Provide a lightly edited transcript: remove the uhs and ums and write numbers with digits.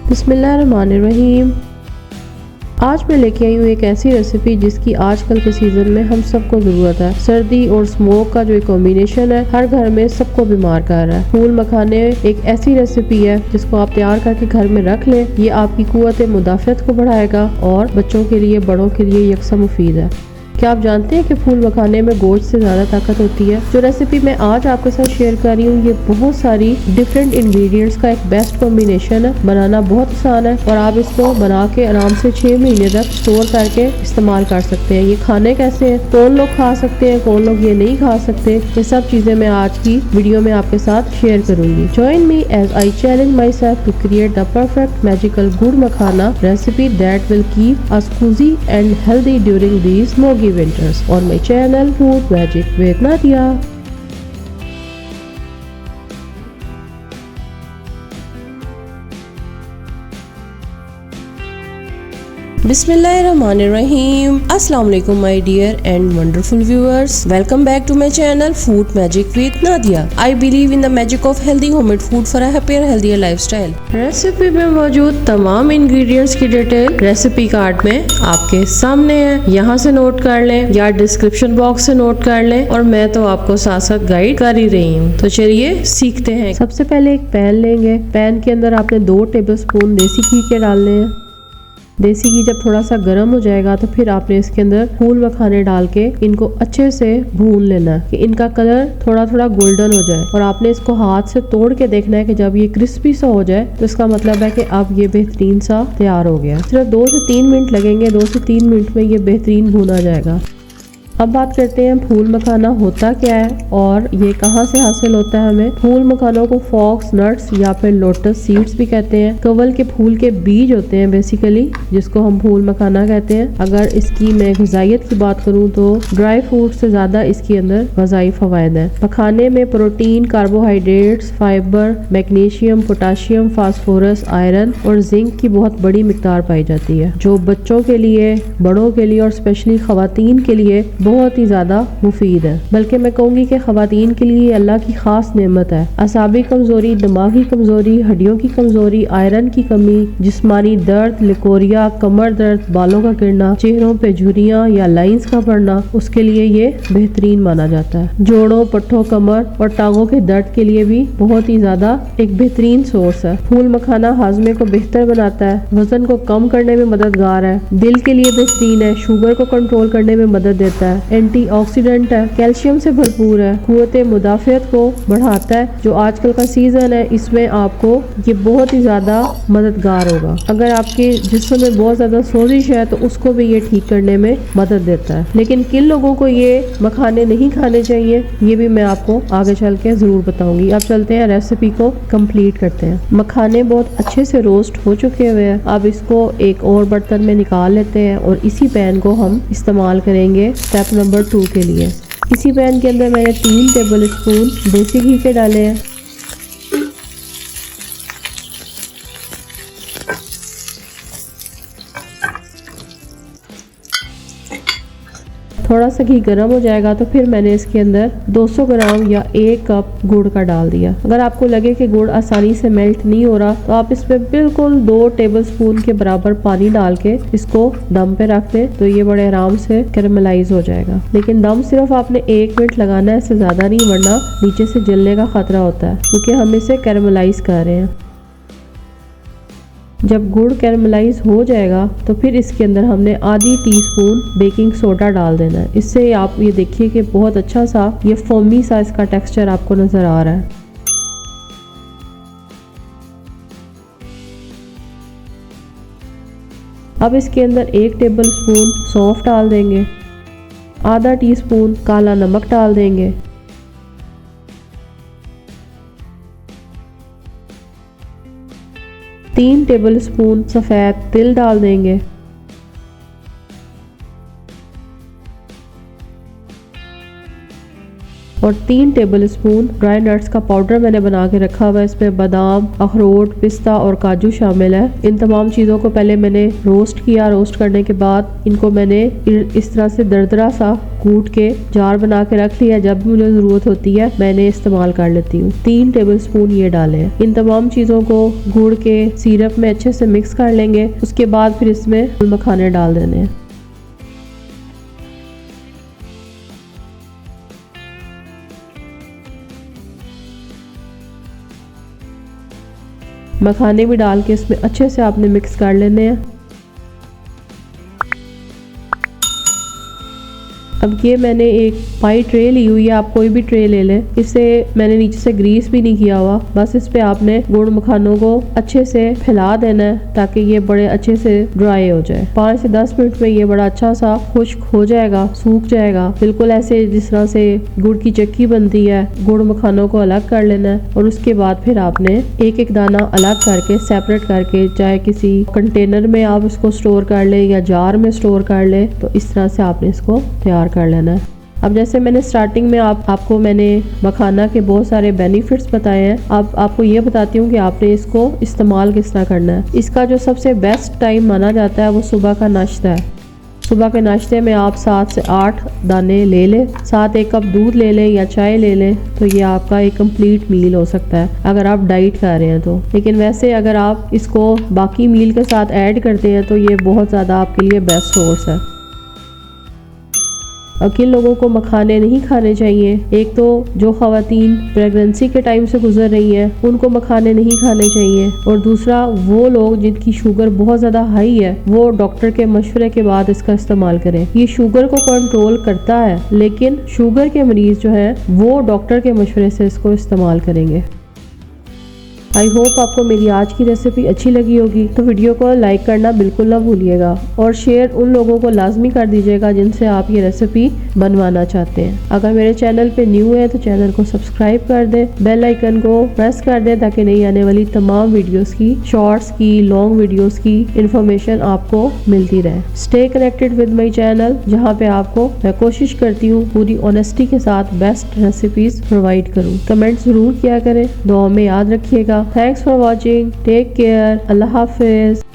बिस्मिल्लाहिर्रहमानिर्रहीम। आज मैं लेके आई हूँ एक ऐसी रेसिपी जिसकी आजकल के सीज़न में हम सबको ज़रूरत है। सर्दी और स्मोक का जो एक कॉम्बिनेशन है हर घर में सबको बीमार कर रहा है। फूल मखाने एक ऐसी रेसिपी है जिसको आप तैयार करके घर में रख लें। ये आपकी कुव्वत मुदाफ़त को बढ़ाएगा और बच्चों के लिए बड़ों के लिए यकसा मुफीद है। क्या आप जानते हैं कि फूल मखाने में गोश्त से ज़्यादा ताकत होती है। जो रेसिपी मैं आज आपके साथ शेयर कर रही हूँ ये बहुत सारी डिफरेंट इंग्रेडिएंट्स का एक बेस्ट कॉम्बिनेशन है। बनाना बहुत आसान है और आप इसको बना के आराम से 6 महीने तक स्टोर करके इस्तेमाल कर सकते हैं। ये खाने कैसे हैं, कौन लोग खा सकते हैं, कौन लोग ये नहीं खा सकते, ये सब चीज़ें मैं आज की वीडियो में आपके साथ शेयर करूंगी। Join me as I challenge myself to create the perfect magical gur makhana recipe that will keep us cozy and healthy during these smoky winters on my channel Food Magic with Nadia. बिस्मिल्लाहिर्रहमानिर्रहीम। अस्सलाम वालेकुम my dear and wonderful viewers, welcome back to my channel Food Magic with Nadia. I believe in the magic of healthy homemade food for a happier healthier lifestyle. Recipe में मौजूद तमाम ingredients की detail recipe card में आपके सामने है। यहाँ से नोट कर लें या डिस्क्रिप्शन बॉक्स से नोट कर लें और मैं तो आपको साथ साथ गाइड कर ही रही हूँ। तो चलिए सीखते हैं। सबसे पहले एक पैन लेंगे। पैन के अंदर आपने 2 टेबलस्पून देसी घी के डालने हैं। देसी घी जब थोड़ा सा गर्म हो जाएगा तो फिर आपने इसके अंदर फूल मखाने डाल के इनको अच्छे से भून लेना है कि इनका कलर थोड़ा थोड़ा गोल्डन हो जाए और आपने इसको हाथ से तोड़ के देखना है कि जब ये क्रिस्पी सा हो जाए तो इसका मतलब है कि अब ये बेहतरीन सा तैयार हो गया। सिर्फ 2 से 3 मिनट लगेंगे। 2 से 3 मिनट में ये बेहतरीन भुना जाएगा। अब बात करते हैं फूल मखाना होता क्या है और ये कहाँ से हासिल होता है हमें। फूल मखानों को फॉक्स नट्स या फिर लोटस सीड्स भी कहते हैं। कवल के फूल के बीज होते हैं बेसिकली, जिसको हम फूल मखाना कहते हैं। अगर इसकी मैं ग़िज़ाइयत की बात करूँ तो ड्राई फ्रूट से ज़्यादा इसके अंदर ग़िज़ाई फ़वाइद हैं। मखाने में protein, carbohydrates, fibre, magnesium, potassium, phosphorus, iron और जिंक की बहुत बड़ी मिकदार पाई जाती है, जो बच्चों के लिए, बड़ों के लिए और स्पेशली ख़वातीन के लिए बहुत ही ज्यादा मुफीद है। बल्कि मैं कहूँगी कि ख़वातीन के लिए अल्लाह की खास नेमत है। असाबी कमजोरी, दिमागी कमजोरी, हड्डियों की कमजोरी, आयरन की कमी, जिस्मानी दर्द, लिकोरिया, कमर दर्द, बालों का गिरना, चेहरों पे झुर्रियां या लाइंस का पड़ना, उसके लिए ये बेहतरीन माना जाता है। जोड़ों, पट्ठों, कमर और टांगों के दर्द के लिए भी बहुत ही ज्यादा एक बेहतरीन सोर्स है। फूल मखाना हाजमे को बेहतर बनाता है, वजन को कम करने में मददगार है, दिल के लिए बेहतरीन है, शुगर को कंट्रोल करने में मदद देता है, एंटीऑक्सीडेंट है, कैल्शियम से भरपूर है, कुव्वत मुदाफ़त को बढ़ाता है। जो आजकल का सीजन है इसमें आपको ये बहुत ही ज्यादा मददगार होगा। अगर आपके जिस्म में बहुत ज्यादा सोजिश है तो उसको भी ये ठीक करने में मदद देता है। लेकिन किन लोगों को ये मखाने नहीं खाने चाहिए ये भी मैं आपको आगे चल के जरूर बताऊंगी। अब चलते हैं रेसिपी को कंप्लीट करते हैं। मखाने बहुत अच्छे से रोस्ट हो चुके हुए हैं। अब इसको एक और बर्तन में निकाल लेते हैं और इसी पैन को हम इस्तेमाल करेंगे स्टेप नंबर 2 के लिए। इसी पैन के अंदर मैंने 3 टेबलस्पून देसी घी के डाले हैं। थोड़ा सा घी गर्म हो जाएगा तो फिर मैंने इसके अंदर 200 ग्राम या 1 कप गुड़ का डाल दिया। अगर आपको लगे कि गुड़ आसानी से मेल्ट नहीं हो रहा तो आप इसमें बिल्कुल 2 टेबलस्पून के बराबर पानी डाल के इसको दम पे रख दें तो ये बड़े आराम से कैरेमलाइज हो जाएगा। लेकिन दम सिर्फ आपने 1 मिनट लगाना है, इससे ज्यादा नहीं, वरना नीचे से जलने का खतरा होता है क्योंकि हम इसे कैरेमलाइज कर रहे हैं। जब गुड़ कैरेमलाइज हो जाएगा तो फिर इसके अंदर हमने आधी टीस्पून बेकिंग सोडा डाल देना है। इससे आप ये देखिए कि बहुत अच्छा सा ये फोमी सा इसका टेक्सचर आपको नजर आ रहा है। अब इसके अंदर 1 टेबलस्पून सौंफ डाल देंगे, आधा टीस्पून काला नमक डाल देंगे, 3 टेबलस्पून सफ़ेद तिल डाल देंगे, और 3 टेबलस्पून ड्राई नट्स का पाउडर मैंने बना के रखा हुआ है। इसमें बादाम, अखरोट, पिस्ता और काजू शामिल है। इन तमाम चीज़ों को पहले मैंने रोस्ट किया। रोस्ट करने के बाद इनको मैंने इस तरह से दरदरा सा कूट के जार बना के रख लिया। जब भी मुझे ज़रूरत होती है मैंने इस्तेमाल कर लेती हूँ। 3 टेबलस्पून ये डाले हैं। इन तमाम चीज़ों को गुड़ के सिरप में अच्छे से मिक्स कर लेंगे। उसके बाद फिर इसमें मखाने डाल देने हैं। मखाने भी डाल के इसमें अच्छे से आपने मिक्स कर लेने हैं। अब ये मैंने एक पाई ट्रे ली हुई है, आप कोई भी ट्रे ले लें। इसे मैंने नीचे से ग्रीस भी नहीं किया हुआ, बस इस पे आपने गुड़ मखानों को अच्छे से फैला देना है ताकि ये बड़े अच्छे से ड्राई हो जाए। 5 से 10 मिनट में ये बड़ा अच्छा सा खुश्क हो जाएगा, सूख जाएगा, बिल्कुल ऐसे जिस तरह से गुड़ की चक्की बनती है। गुड़ मखानों को अलग कर लेना है और उसके बाद फिर आपने एक एक दाना अलग करके सेपरेट करके, चाहे किसी कंटेनर में आप इसको स्टोर कर ले या जार में स्टोर कर ले, तो इस तरह से आपने इसको तैयार कर लेना है। अब जैसे मैंने स्टार्टिंग में आपको मैंने मखाना के बहुत सारे बेनिफिट्स बताए हैं, अब आपको ये बताती हूँ कि आपने इसको इस्तेमाल किस तरह करना है। इसका जो सबसे बेस्ट टाइम माना जाता है वो सुबह का नाश्ता है। सुबह के नाश्ते में आप 7 से 8 दाने ले लें, साथ 1 कप दूध ले लें या चाय ले लें, तो ये आपका एक कंप्लीट मील हो सकता है अगर आप डाइट कर रहे हैं तो। लेकिन वैसे अगर आप इसको बाकी मील के साथ ऐड करते हैं तो ये बहुत ज़्यादा आपके लिए बेस्ट सोर्स है। और किन लोगों को मखाने नहीं खाने चाहिए, एक तो जो ख़वातीन प्रेगनेंसी के टाइम से गुजर रही हैं उनको मखाने नहीं खाने चाहिए, और दूसरा वो लोग जिनकी शुगर बहुत ज़्यादा हाई है वो डॉक्टर के मशवरे के बाद इसका इस्तेमाल करें। ये शुगर को कंट्रोल करता है, लेकिन शुगर के मरीज़ जो हैं वो डॉक्टर के मशवरे से इसको इस्तेमाल करेंगे। आई होप आपको मेरी आज की रेसिपी अच्छी लगी होगी, तो वीडियो को लाइक करना बिल्कुल ना भूलिएगा और शेयर उन लोगों को लाजमी कर दीजिएगा जिनसे आप ये रेसिपी बनवाना चाहते हैं। अगर मेरे चैनल पे न्यू है तो चैनल को सब्सक्राइब कर दें, बेल आइकन को प्रेस कर दें ताकि नई आने वाली तमाम वीडियोस की, शॉर्ट्स की, लॉन्ग वीडियोस की इंफॉर्मेशन आपको मिलती रहे। Stay connected with my channel, जहाँ पे आपको मैं कोशिश करती हूँ पूरी ऑनेस्टी के साथ बेस्ट रेसिपीज प्रोवाइड करूँ। कमेंट जरूर किया करें, दुआ में याद रखिएगा। Thanks for watching. Take care. Allah Hafiz.